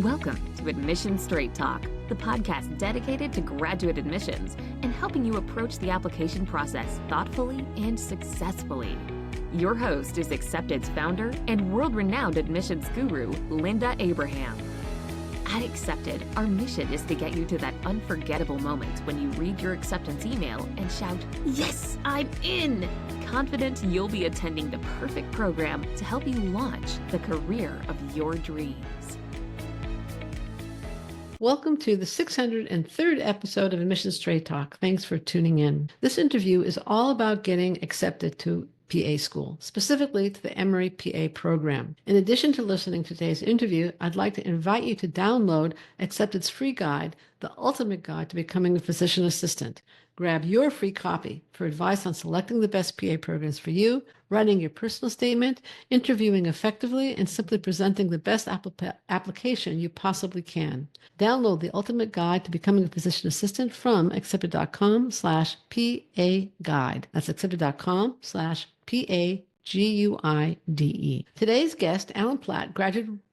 Welcome to Admission Straight Talk, the podcast dedicated to graduate admissions and helping you approach the application process thoughtfully and successfully. Your host is Accepted's founder and world-renowned admissions guru, Linda Abraham. At Accepted, our mission is to get you to that unforgettable moment when you read your acceptance email and shout, "Yes, I'm in!" Confident you'll be attending the perfect program to help you launch the career of your dreams. Welcome to the 603rd episode of Admission Straight Talk. Thanks for tuning in. This interview is all about getting accepted to PA school, specifically to the Emory PA program. In addition to listening to today's interview, I'd like to invite you to download Accepted's free guide, The Ultimate Guide to Becoming a Physician Assistant. Grab your free copy for advice on selecting the best PA programs for you, writing your personal statement, interviewing effectively, and simply presenting the best application you possibly can. Download The Ultimate Guide to Becoming a Physician Assistant from accepted.com/PA guide. That's accepted.com/PAGUIDE. Today's guest, Allan Platt,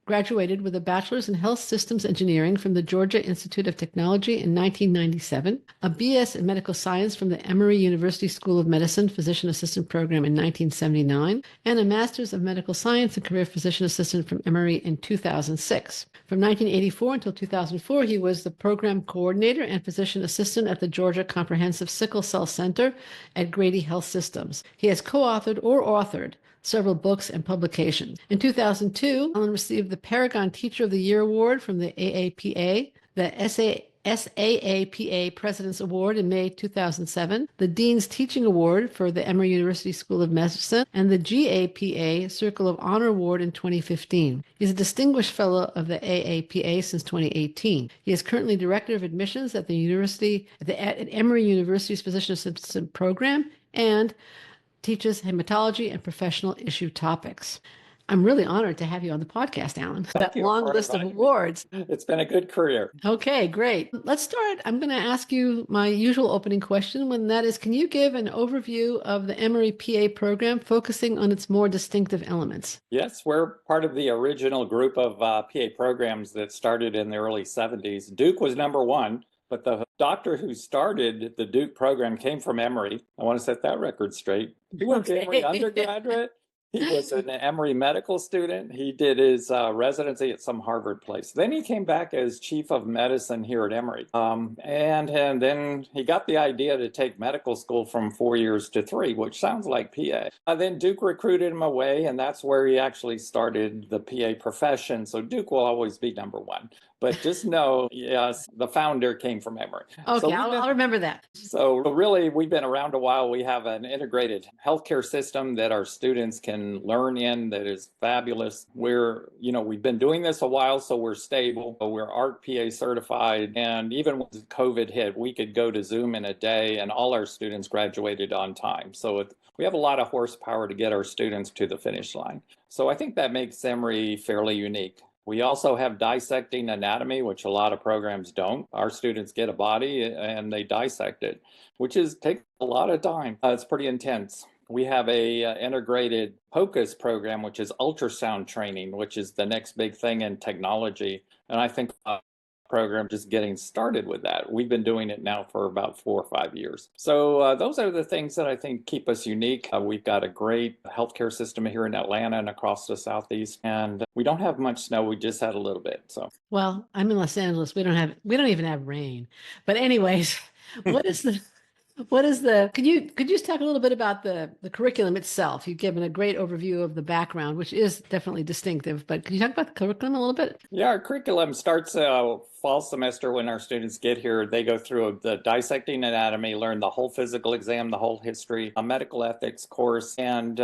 graduated with a bachelor's in health systems engineering from the Georgia Institute of Technology in 1997, a BS in medical science from the Emory University School of Medicine physician assistant program in 1979, and a master's of medical science and career physician assistant from Emory in 2006. From 1984 until 2004, he was the program coordinator and physician assistant at the Georgia Comprehensive Sickle Cell Center at Grady Health Systems. He has co-authored or authored several books and publications. In 2002, Allan received the Paragon Teacher of the Year Award from the AAPA, the SAAPA President's Award in May 2007, the Dean's Teaching Award for the Emory University School of Medicine, and the GAPA Circle of Honor Award in 2015. He's a distinguished fellow of the AAPA since 2018. He is currently Director of Admissions at at Emory University's Physician Assistant Program and teaches hematology and professional issue topics. I'm really honored to have you on the podcast, Allan. That long list of awards. It's been a good career. Okay, great. Let's start. I'm going to ask you my usual opening question, and that is, can you give an overview of the Emory PA program, focusing on its more distinctive elements? Yes, we're part of the original group of PA programs that started in the early 70s. Duke was number one. But the doctor who started the Duke program came from Emory. I want to set that record straight. He went to Emory undergraduate. He was an Emory medical student. He did his residency at some Harvard place. Then he came back as chief of medicine here at Emory. And then he got the idea to take medical school from 4 years to 3, which sounds like PA. Then Duke recruited him away, and that's where he actually started the PA profession. So Duke will always be number one. But just know, yes, the founder came from Emory. Okay, so I'll remember that. So really, we've been around a while. We have an integrated healthcare system that our students can learn in that is fabulous. We've been doing this a while, so we're stable. We're ART PA certified. And even when COVID hit, we could go to Zoom in a day, and all our students graduated on time. So we have a lot of horsepower to get our students to the finish line. So I think that makes Emory fairly unique. We also have dissecting anatomy, which a lot of programs don't. Our students get a body and they dissect it, which takes a lot of time. It's pretty intense. We have a integrated POCUS program, which is ultrasound training, which is the next big thing in technology. And I think program just getting started with that. We've been doing it now for about 4 or 5 years. So those are the things that I think keep us unique. We've got a great healthcare system here in Atlanta and across the Southeast, and we don't have much snow. We just had a little bit. So, well, I'm in Los Angeles. We don't even have rain. But anyways, could you just talk a little bit about the curriculum itself? You've given a great overview of the background, which is definitely distinctive, but can you talk about the curriculum a little bit? Yeah, our curriculum starts fall semester when our students get here. They go through the dissecting anatomy, learn the whole physical exam, the whole history, a medical ethics course, and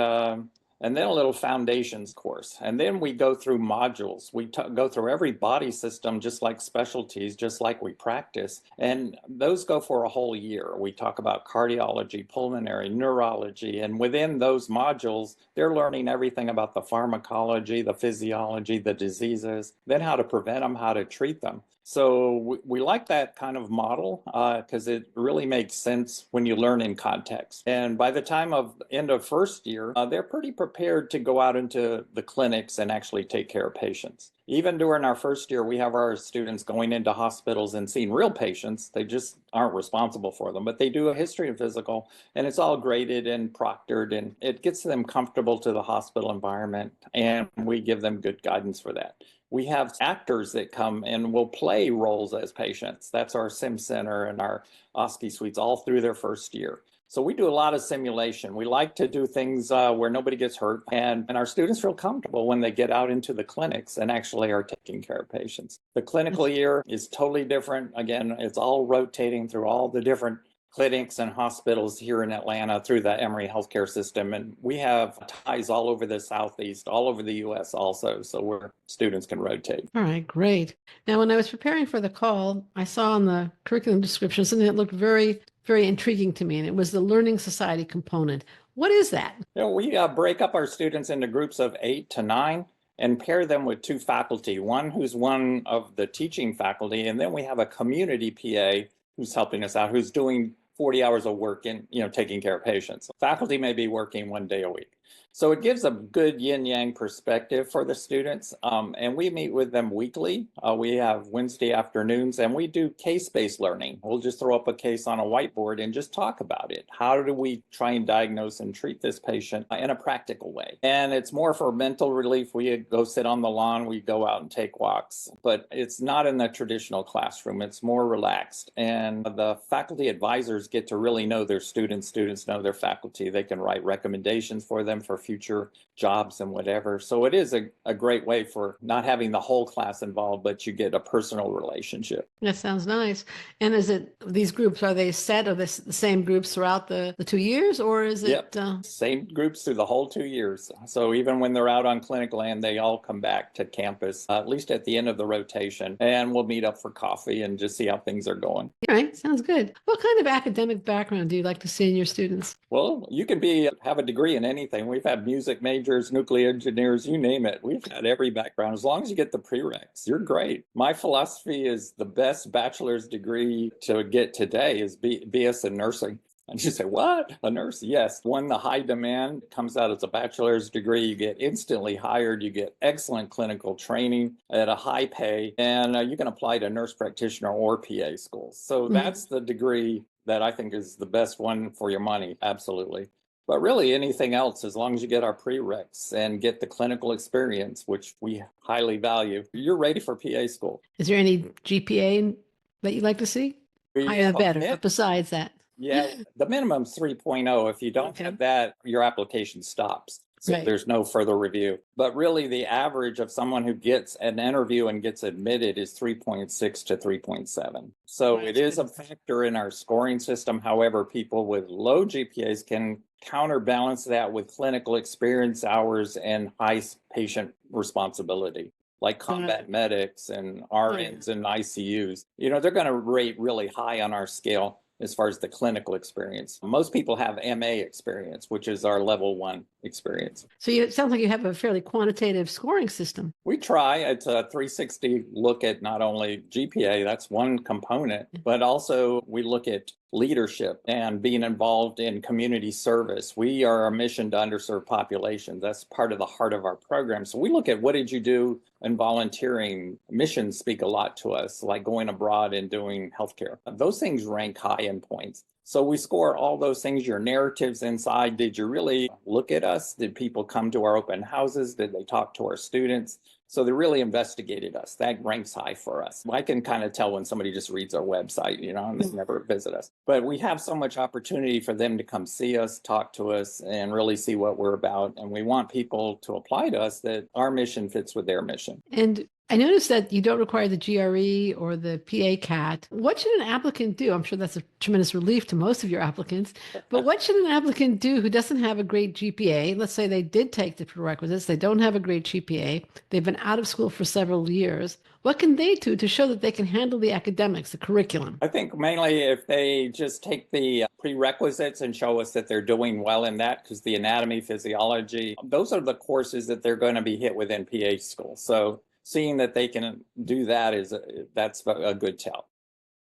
then a little foundations course. And then we go through modules. We go through every body system, just like specialties, just like we practice. And those go for a whole year. We talk about cardiology, pulmonary, neurology. And within those modules, they're learning everything about the pharmacology, the physiology, the diseases, then how to prevent them, how to treat them. So we like that kind of model because it really makes sense when you learn in context. And by the time of end of first year, they're pretty prepared to go out into the clinics and actually take care of patients. Even during our first year, we have our students going into hospitals and seeing real patients. They just aren't responsible for them, but they do a history and physical, and it's all graded and proctored, and it gets them comfortable to the hospital environment, and we give them good guidance for that. We have actors that come and will play roles as patients. That's our sim center and our OSCE suites all through their first year. So we do a lot of simulation. We like to do things where nobody gets hurt, and our students feel comfortable when they get out into the clinics and actually are taking care of patients. The clinical year is totally different. Again, it's all rotating through all the different clinics and hospitals here in Atlanta through the Emory healthcare system. And we have ties all over the Southeast, all over the US also, so where students can rotate. All right, great. Now, when I was preparing for the call, I saw on the curriculum description something that looked very, very intriguing to me, and it was the Learning Society component. What is that? We break up our students into groups of 8 to 9 and pair them with 2 faculty, one who's one of the teaching faculty, and then we have a community PA who's helping us out, who's doing 40 hours of work in, taking care of patients. Faculty may be working 1 day a week. So it gives a good yin-yang perspective for the students. And we meet with them weekly. We have Wednesday afternoons, and we do case-based learning. We'll just throw up a case on a whiteboard and just talk about it. How do we try and diagnose and treat this patient in a practical way? And it's more for mental relief. We go sit on the lawn, we go out and take walks, but it's not in the traditional classroom. It's more relaxed. And the faculty advisors get to really know their students. Students know their faculty. They can write recommendations for them for future jobs and whatever. So it is a great way for not having the whole class involved, but you get a personal relationship. That sounds nice. And is it these groups, are they set, are they the same groups throughout the 2 years, or is it? Yep. Same groups through the whole 2 years. So even when they're out on clinic land, they all come back to campus, at least at the end of the rotation, and we'll meet up for coffee and just see how things are going. All right, sounds good. What kind of academic background do you like to see in your students? Well, you can have a degree in anything. We've had music majors, nuclear engineers, you name it. We've had every background. As long as you get the prereqs, you're great. My philosophy is the best bachelor's degree to get today is BS in nursing. And you say, what? A nurse? Yes. When the high demand comes out as a bachelor's degree, you get instantly hired. You get excellent clinical training at a high pay, and you can apply to nurse practitioner or PA schools. So that's the degree that I think is the best one for your money. Absolutely. But really anything else, as long as you get our prereqs and get the clinical experience, which we highly value, you're ready for PA school. Is there any GPA that you'd like to see? Higher the better, but besides that. Yeah, the minimum's 3.0. If you don't have that, your application stops. So there's no further review. But really, the average of someone who gets an interview and gets admitted is 3.6 to 3.7. So it is a factor in our scoring system. However, people with low GPAs can counterbalance that with clinical experience hours and high patient responsibility, like combat medics and RNs and ICUs. They're going to rate really high on our scale as far as the clinical experience. Most people have MA experience, which is our level 1 experience. So it sounds like you have a fairly quantitative scoring system. We try. It's a 360 look at not only GPA, that's one component, but also we look at leadership and being involved in community service. We are a mission to underserved populations. That's part of the heart of our program. So we look at what did you do in volunteering. Missions speak a lot to us, like going abroad and doing healthcare. Those things rank high in points. So we score all those things, your narratives inside. Did you really look at us? Did people come to our open houses? Did they talk to our students? So they really investigated us. That ranks high for us. I can kind of tell when somebody just reads our website, and they never visit us. But we have so much opportunity for them to come see us, talk to us, and really see what we're about. And we want people to apply to us that our mission fits with their mission. And I noticed that you don't require the GRE or the PA CAT. What should an applicant do? I'm sure that's a tremendous relief to most of your applicants, but what should an applicant do who doesn't have a great GPA? Let's say they did take the prerequisites, they don't have a great GPA, they've been out of school for several years. What can they do to show that they can handle the academics, the curriculum? I think mainly if they just take the prerequisites and show us that they're doing well in that, because the anatomy, physiology, those are the courses that they're going to be hit with in PA school. So seeing that they can do that that's a good tell.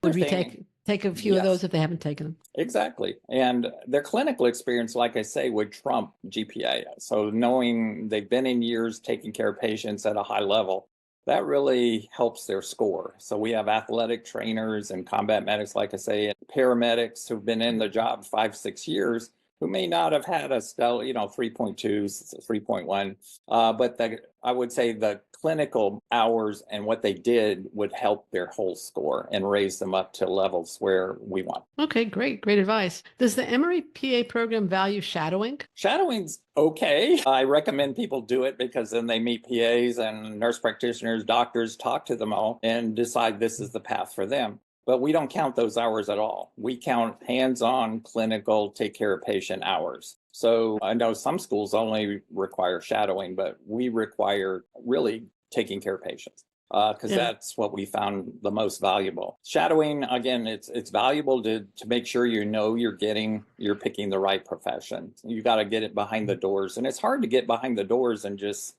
Would we take a few of those if they haven't taken them? Exactly. And their clinical experience, like I say, would trump GPA. So knowing they've been in years taking care of patients at a high level, that really helps their score. So we have athletic trainers and combat medics, like I say, and paramedics who've been in the job 5-6 years who may not have had a stellar, 3.2, 3.1, but I would say the clinical hours and what they did would help their whole score and raise them up to levels where we want. Okay, great advice. Does the Emory PA program value shadowing? Shadowing's okay. I recommend people do it because then they meet PAs and nurse practitioners, doctors, talk to them all and decide this is the path for them. But we don't count those hours at all. We count hands-on clinical take care of patient hours. So I know some schools only require shadowing, but we require really taking care of patients because that's what we found the most valuable. Shadowing, again, it's valuable to make sure you're picking the right profession. You got to get it behind the doors. And it's hard to get behind the doors and just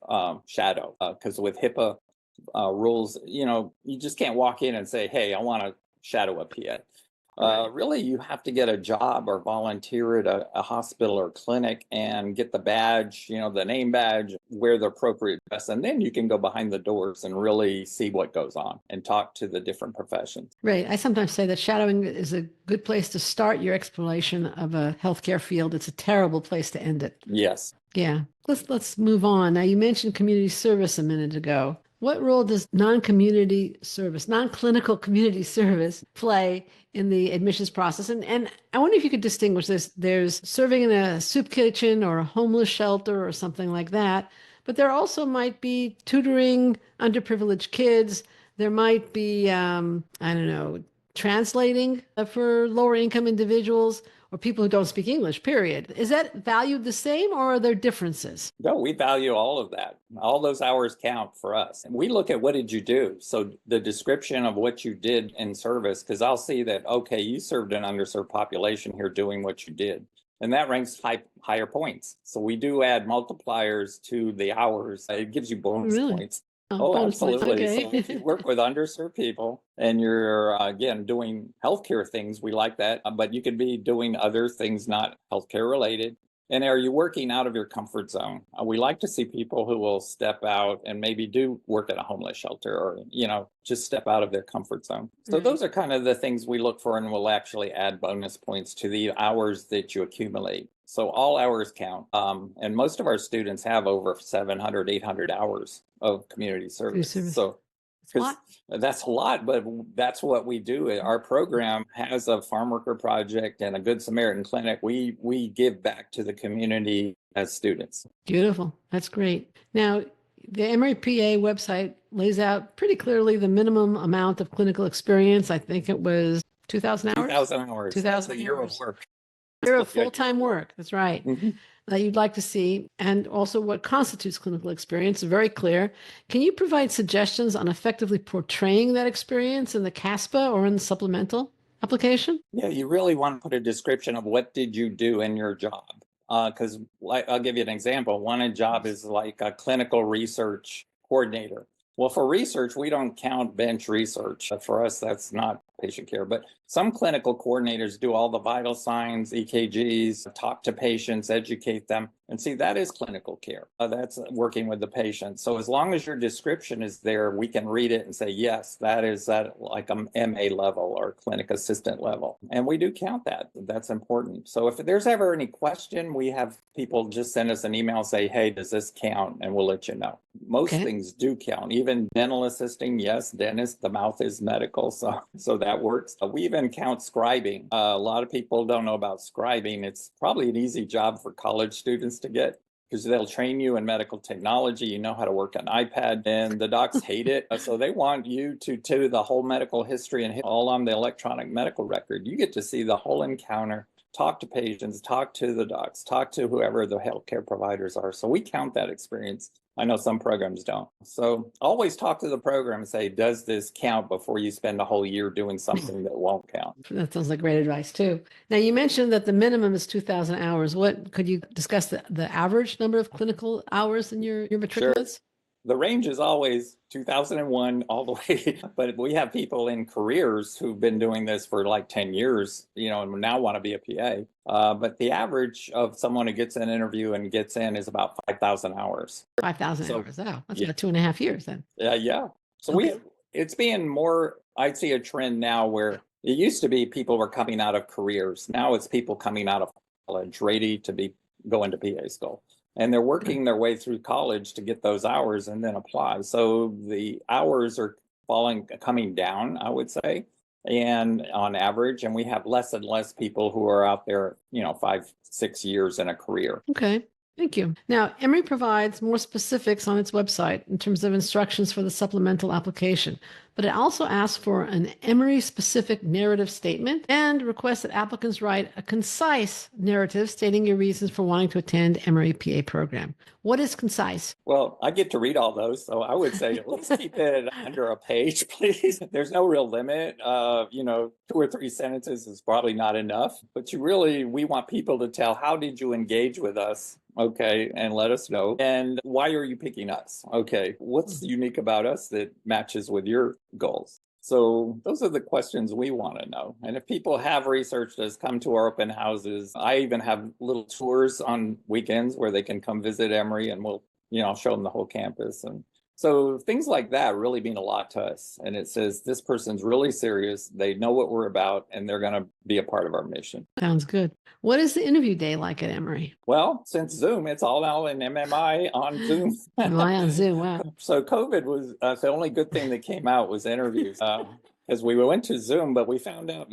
shadow because with HIPAA rules, you just can't walk in and say, hey, I want to shadow a PA. Really, you have to get a job or volunteer at a hospital or clinic and get the badge, the name badge, wear the appropriate dress, and then you can go behind the doors and really see what goes on and talk to the different professions. Right. I sometimes say that shadowing is a good place to start your exploration of a healthcare field. It's a terrible place to end it. Yes. Yeah. Let's move on. Now, you mentioned community service a minute ago. What role does non-clinical community service play in the admissions process? And I wonder if you could distinguish this. There's serving in a soup kitchen or a homeless shelter or something like that. But there also might be tutoring underprivileged kids. There might be, translating for lower income individuals or people who don't speak English, period. Is that valued the same or are there differences? No, we value all of that. All those hours count for us. And we look at what did you do? So the description of what you did in service, because I'll see that, okay, you served an underserved population here doing what you did. And that ranks higher points. So we do add multipliers to the hours. It gives you bonus points. Oh, absolutely. Okay. So if you work with underserved people and you're, again, doing healthcare things, we like that. But you could be doing other things not healthcare related. And are you working out of your comfort zone? We like to see people who will step out and maybe do work at a homeless shelter or, just step out of their comfort zone. So those are kind of the things we look for and we'll actually add bonus points to the hours that you accumulate. So all hours count. And most of our students have over 700, 800 hours of community service. So that's a lot, but that's what we do. Our program has a farm worker project and a Good Samaritan clinic. We give back to the community as students. Beautiful. That's great. Now, the Emory PA website lays out pretty clearly the minimum amount of clinical experience. I think it was 2,000 hours? 2,000 hours. 2,000 a year of work. Year of full-time work. That's right. That you'd like to see, and also what constitutes clinical experience. Very clear. Can you provide suggestions on effectively portraying that experience in the CASPA or in the supplemental application? Yeah, you really want to put a description of what did you do in your job. Because I'll give you an example. One job is like a clinical research coordinator. Well, for research, we don't count bench research. For us, that's not patient care. But some clinical coordinators do all the vital signs, EKGs, talk to patients, educate them. And see, that is clinical care. That's working with the patient. So as long as your description is there, we can read it and say, yes, that is at like a MA level or clinic assistant level. And we do count that. That's important. So if there's ever any question, we have people just send us an email, say, hey, does this count? And we'll let you know. Most things do count. Even dental assisting, yes, dentist, the mouth is medical. So that works. We even count scribing. A lot of people don't know about scribing. It's probably an easy job for college students to get because they'll train you in medical technology. You know how to work an iPad, and the docs hate it. So they want you to do the whole medical history and all on the electronic medical record. You get to see the whole encounter, talk to patients, talk to the docs, talk to whoever the healthcare providers are. So we count that experience. I know some programs don't. So always talk to the program and say, does this count before you spend a whole year doing something that won't count? That sounds like great advice too. Now you mentioned that the minimum is 2,000 hours. What could you discuss the average number of clinical hours in your matriculates? the range is always 2001 all the way, but we have people in careers who've been doing this for like 10 years, and now want to be a PA. But the average of someone who gets an interview and gets in is about 5,000 hours. 5,000 So, hours. Oh, that's yeah. about 2.5 years then. Yeah. So Okay. it's being more, I'd see a trend now where it used to be people were coming out of careers. Now it's people coming out of college ready to go into PA school. And they're working their way through college to get those hours and then apply. So the hours are coming down, I would say, and on average, and we have less and less people who are out there, 5-6 years in a career. Okay. Thank you. Now, Emory provides more specifics on its website in terms of instructions for the supplemental application, but it also asks for an Emory-specific narrative statement and requests that applicants write a concise narrative stating your reasons for wanting to attend Emory PA program. What is concise? Well, I get to read all those, so I would say let's keep it under a page, please. There's no real limit. 2 or 3 sentences is probably not enough, but we want people to tell, how did you engage with us? Okay, and let us know. And why are you picking us? Okay, what's unique about us that matches with your goals? So those are the questions we want to know. And if people have researched us, come to our open houses. I even have little tours on weekends where they can come visit Emory, and we'll, show them the whole campus. And so things like that really mean a lot to us. And it says this person's really serious. They know what we're about, and they're going to be a part of our mission. Sounds good. What is the interview day like at Emory? Well, since Zoom, it's all now in MMI on Zoom. MMI on Zoom, wow. So COVID was the only good thing that came out was interviews. Because we went to Zoom, but we found out,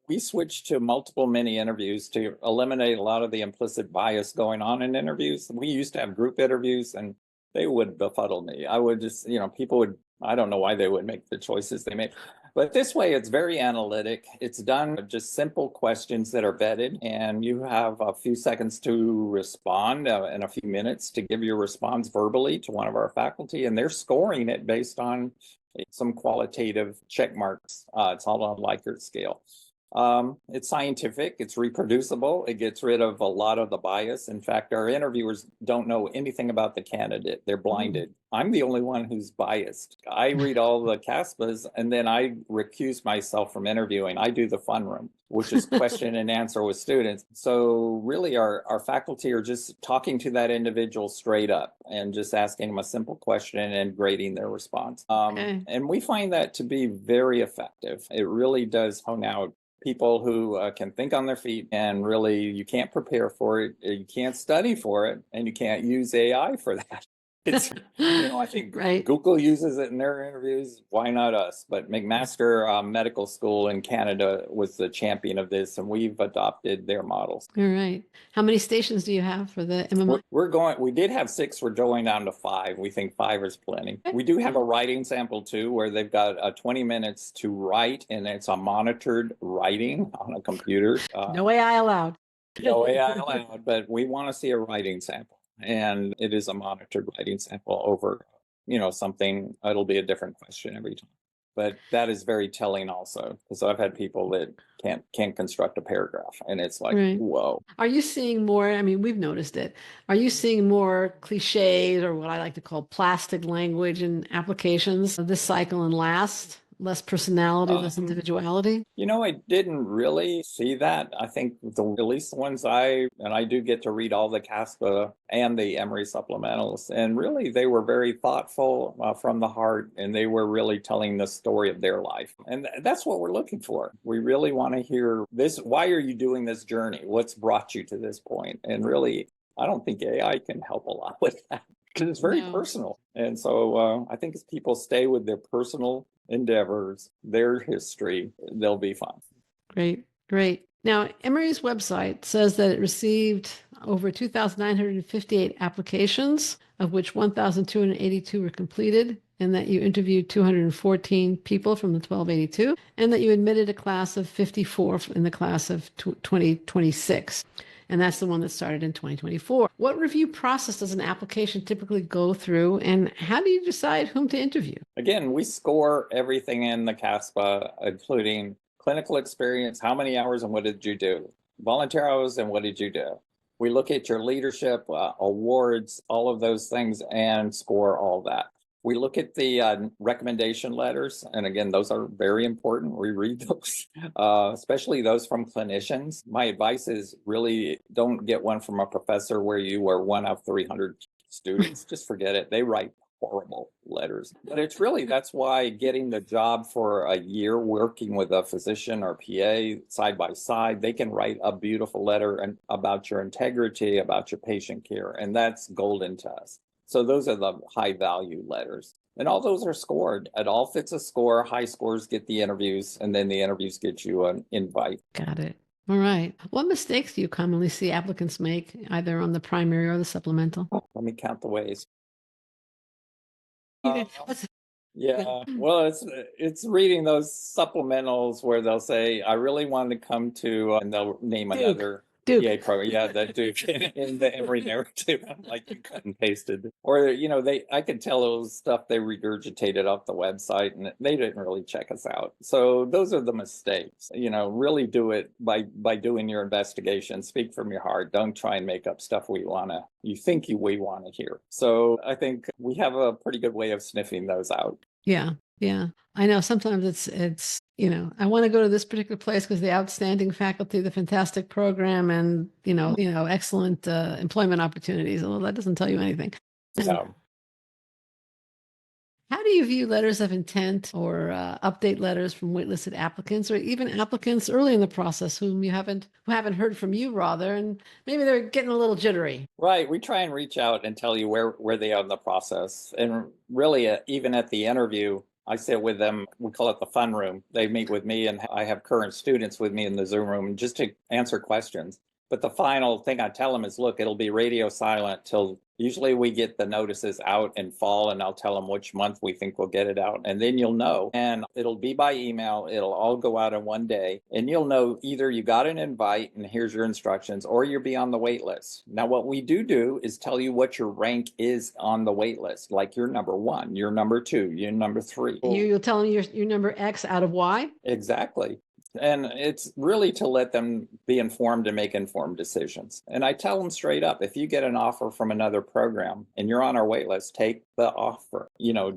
we switched to multiple mini interviews to eliminate a lot of the implicit bias going on in interviews. We used to have group interviews, and they would befuddle me. I would just, people would, I don't know why they would make the choices they made. But this way, it's very analytic. It's done with just simple questions that are vetted, and you have a few seconds to respond and a few minutes to give your response verbally to one of our faculty, and they're scoring it based on some qualitative check marks. It's all on Likert scale. It's scientific, it's reproducible, it gets rid of a lot of the bias. In fact, our interviewers don't know anything about the candidate. They're blinded. I'm the only one who's biased. I read all the CASPAs, and then I recuse myself from interviewing. I do the fun room, which is question and answer with students. So really our faculty are just talking to that individual straight up and just asking them a simple question and grading their response. And we find that to be very effective. It really does hone out people who can think on their feet, and really you can't prepare for it, you can't study for it, and you can't use AI for that. It's, I think right. Google uses it in their interviews. Why not us? But McMaster Medical School in Canada was the champion of this, and we've adopted their models. All right. How many stations do you have for the MMI? We did have 6. We're going down to 5. We think 5 is plenty. We do have a writing sample too, where they've got 20 minutes to write, and it's a monitored writing on a computer. No AI allowed. No AI allowed, but we want to see a writing sample. And it is a monitored writing sample over, something. It'll be a different question every time. But that is very telling also, because I've had people that can't construct a paragraph, and it's like, right. Whoa. Are you seeing more? I mean, we've noticed it. Are you seeing more cliches, or what I like to call plastic language in applications this cycle and last? Less personality, less individuality? I didn't really see that. I think at least the ones I do get to read all the CASPA and the Emory supplementals, and really they were very thoughtful from the heart, and they were really telling the story of their life. And that's what we're looking for. We really want to hear this. Why are you doing this journey? What's brought you to this point? And really, I don't think AI can help a lot with that, because it's very personal. And so I think as people stay with their personal endeavors, their history, they'll be fine. Great. Now, Emory's website says that it received over 2,958 applications, of which 1,282 were completed, and that you interviewed 214 people from the 1282, and that you admitted a class of 54 in the class of 2026. And that's the one that started in 2024. What review process does an application typically go through, and how do you decide whom to interview? Again, we score everything in the CASPA, including clinical experience, how many hours and what did you do, volunteer hours and what did you do, We look at your leadership, awards, all of those things, and score all that. We look at the recommendation letters, and again, those are very important. We read those, especially those from clinicians. My advice is really don't get one from a professor where you were one of 300 students. Just forget it. They write horrible letters. But it's really, that's why getting the job for a year working with a physician or PA side by side, they can write a beautiful letter about your integrity, about your patient care, and that's golden to us. So those are the high value letters. And all those are scored. It all fits a score. High scores get the interviews, and then the interviews get you an invite. Got it. All right. What mistakes do you commonly see applicants make, either on the primary or the supplemental? Let me count the ways. Yeah. Yeah, well, it's reading those supplementals where they'll say, I really wanted to come to, and they'll name another Duke. PA program. Yeah, the Duke in the Emory narrative, like you cut and pasted. Or, I could tell it was stuff they regurgitated off the website and they didn't really check us out. So those are the mistakes. Really do it by doing your investigation. Speak from your heart. Don't try and make up stuff we want to hear. So I think we have a pretty good way of sniffing those out. Yeah. Yeah. I know sometimes it's, I want to go to this particular place because the outstanding faculty, the fantastic program, and, excellent employment opportunities. Well, that doesn't tell you anything. So, how do you view letters of intent or update letters from waitlisted applicants, or even applicants early in the process who haven't heard from you, rather, and maybe they're getting a little jittery? Right. We try and reach out and tell you where they are in the process. And really, even at the interview, I sit with them. We call it the fun room. They meet with me, and I have current students with me in the Zoom room just to answer questions. But the final thing I tell them is, look, it'll be radio silent till usually we get the notices out in fall, and I'll tell them which month we think we'll get it out. And then you'll know, and it'll be by email. It'll all go out in one day, and you'll know either you got an invite and here's your instructions, or you'll be on the wait list. Now, what we do is tell you what your rank is on the wait list. Like you're number 1, you're number 2, you're number 3. You'll tell them you're number X out of Y? Exactly. And it's really to let them be informed and make informed decisions. And I tell them straight up, if you get an offer from another program and you're on our wait list, take the offer.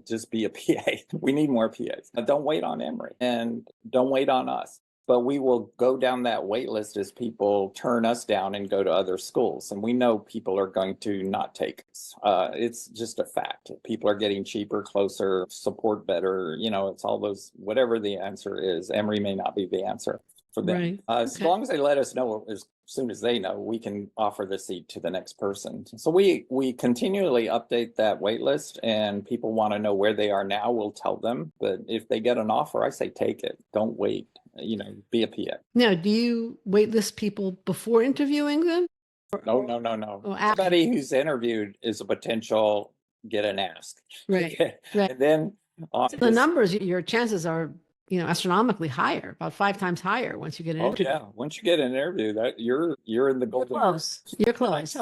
Just be a PA. We need more PAs. Don't wait on Emory and don't wait on us. But we will go down that wait list as people turn us down and go to other schools. And we know people are going to not take us. It's just a fact. People are getting cheaper, closer, support better. It's all those, whatever the answer is. Emory may not be the answer for them. Right. As long as they let us know, as soon as they know, we can offer the seat to the next person. So we continually update that wait list, and people want to know where they are now. We'll tell them. But if they get an offer, I say take it. Don't wait. Be a PA. Now, do you waitlist people before interviewing them? No. Oh, Somebody who's interviewed is a potential get an ask. Right. Right. And then the numbers, your chances are, astronomically higher, about 5 times higher once you get an interview. Yeah. Once you get an interview, that you're in the golden. You're close.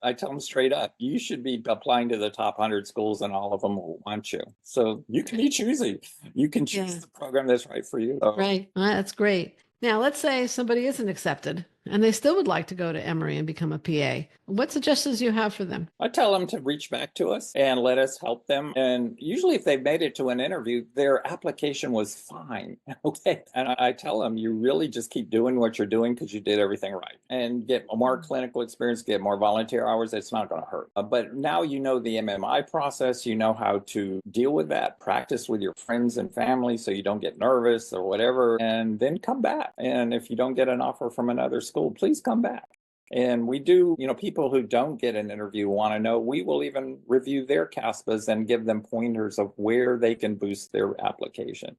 I tell them straight up, you should be applying to the top 100 schools, and all of them will want you. So you can be choosy. You can choose the program that's right for you. Right. That's great. Now, let's say somebody isn't accepted and they still would like to go to Emory and become a PA. What suggestions do you have for them? I tell them to reach back to us and let us help them. And usually if they've made it to an interview, their application was fine. Okay. And I tell them, you really just keep doing what you're doing because you did everything right, and get more clinical experience, get more volunteer hours. It's not going to hurt. But now you know the MMI process, you know how to deal with that, practice with your friends and family so you don't get nervous or whatever, and then come back. And if you don't get an offer from another school, please come back. And we do, people who don't get an interview want to know, we will even review their CASPAs and give them pointers of where they can boost their application.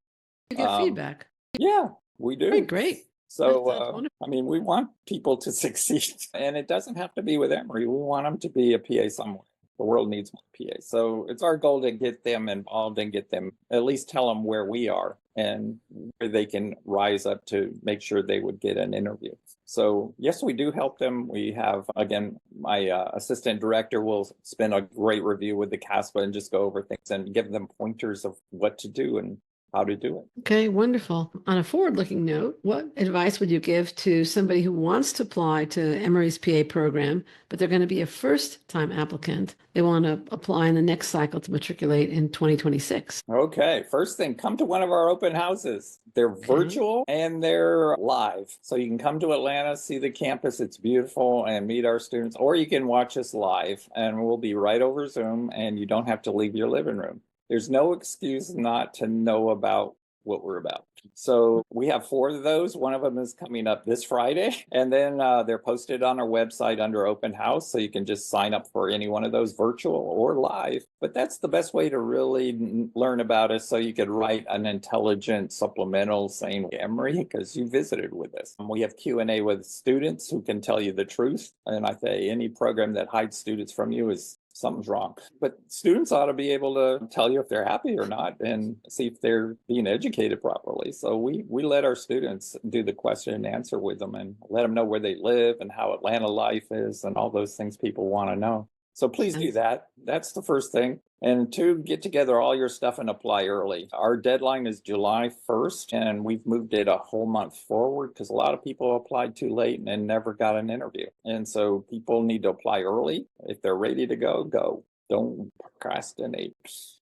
You get feedback. Yeah, we do. Great. So, we want people to succeed, and it doesn't have to be with Emory. We want them to be a PA somewhere. The world needs more PAs. So it's our goal to get them involved and get them, at least tell them where we are and where they can rise up to make sure they would get an interview. So yes, we do help them. We have, again, my assistant director will spend a great review with the CASPA and just go over things and give them pointers of what to do. And how to do it. Okay, wonderful. On a forward-looking note, what advice would you give to somebody who wants to apply to Emory's PA program, but they're going to be a first-time applicant? They want to apply in the next cycle to matriculate in 2026. Okay, first thing, come to one of our open houses. They're virtual and they're live. So you can come to Atlanta, see the campus, it's beautiful, and meet our students, or you can watch us live and we'll be right over Zoom and you don't have to leave your living room. There's no excuse not to know about what we're about. So we have 4 of those. One of them is coming up this Friday, and then they're posted on our website under open house. So you can just sign up for any one of those, virtual or live. But that's the best way to really learn about us. So you could write an intelligent supplemental saying Emory because you visited with us. We have Q&A with students who can tell you the truth. And I say any program that hides students from you is something's wrong. But students ought to be able to tell you if they're happy or not and see if they're being educated properly. So we let our students do the question and answer with them and let them know where they live and how Atlanta life is and all those things people want to know. So please do that. That's the first thing. And 2, get together all your stuff and apply early. Our deadline is July 1st, and we've moved it a whole month forward because a lot of people applied too late and never got an interview. And so people need to apply early. If they're ready to go, go. Don't procrastinate.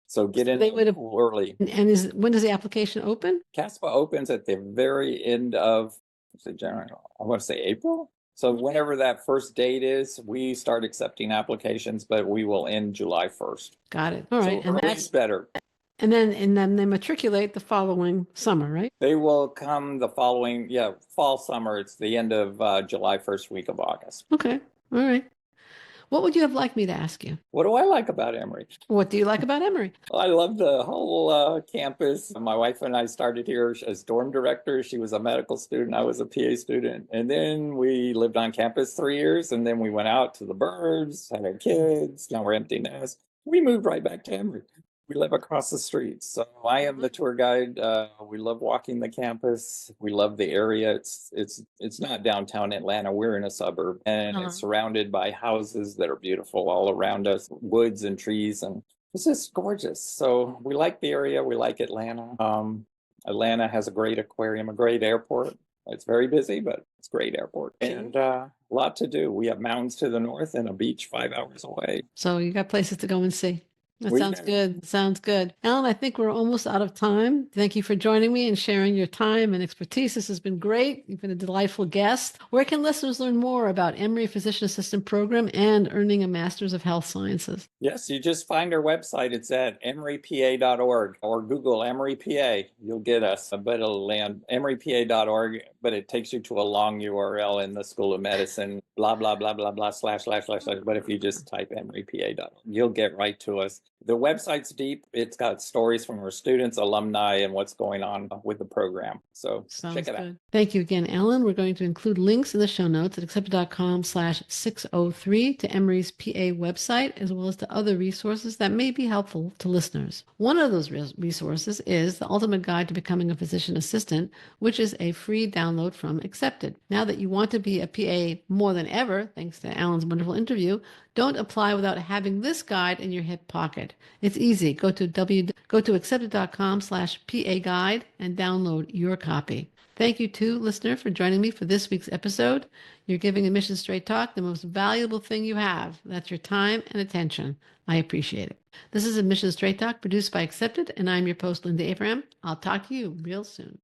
So get in early. And when does the application open? CASPA opens at the very end of, I want to say April. So whenever that first date is, we start accepting applications, but we will end July 1st. Got it. All right. So and that's better. And then they matriculate the following summer, right? They will come the following, fall, summer. It's the end of July, first week of August. Okay. All right. What would you have liked me to ask you? What do I like about Emory? What do you like about Emory? I love the whole campus. My wife and I started here as dorm director. She was a medical student. I was a PA student. And then we lived on campus 3 years. And then we went out to the burbs, had our kids. Now we're empty nest. We moved right back to Emory. We live across the street. So I am the tour guide. We love walking the campus. We love the area. It's not downtown Atlanta. We're in a suburb and it's surrounded by houses that are beautiful all around us, woods and trees, and it's just gorgeous. So we like the area. We like Atlanta. Atlanta has a great aquarium, a great airport. It's very busy, but it's a great airport and a lot to do. We have mountains to the north and a beach 5 hours away. So you got places to go and see. That sounds good. Sounds good. Allan, I think we're almost out of time. Thank you for joining me and sharing your time and expertise. This has been great. You've been a delightful guest. Where can listeners learn more about Emory Physician Assistant Program and earning a Master's of Health Sciences? Yes, you just find our website. It's at emorypa.org or Google Emory PA. You'll get us. But it'll land emorypa.org, but it takes you to a long URL in the School of Medicine, blah, blah, blah, blah, blah, / / But if you just type emorypa.org, you'll get right to us. The website's deep. It's got stories from our students, alumni, and what's going on with the program. So check it out. Thank you again, Allan. We're going to include links in the show notes at accepted.com/603 to Emory's PA website, as well as to other resources that may be helpful to listeners. One of those resources is the Ultimate Guide to Becoming a Physician Assistant, which is a free download from Accepted. Now that you want to be a PA more than ever, thanks to Allan's wonderful interview, don't apply without having this guide in your hip pocket. It's easy. Go to accepted.com/PA guide and download your copy. Thank you too, listener, for joining me for this week's episode. You're giving Admission Straight Talk the most valuable thing you have. That's your time and attention. I appreciate it. This is Admission Straight Talk produced by Accepted, and I'm your host, Linda Abraham. I'll talk to you real soon.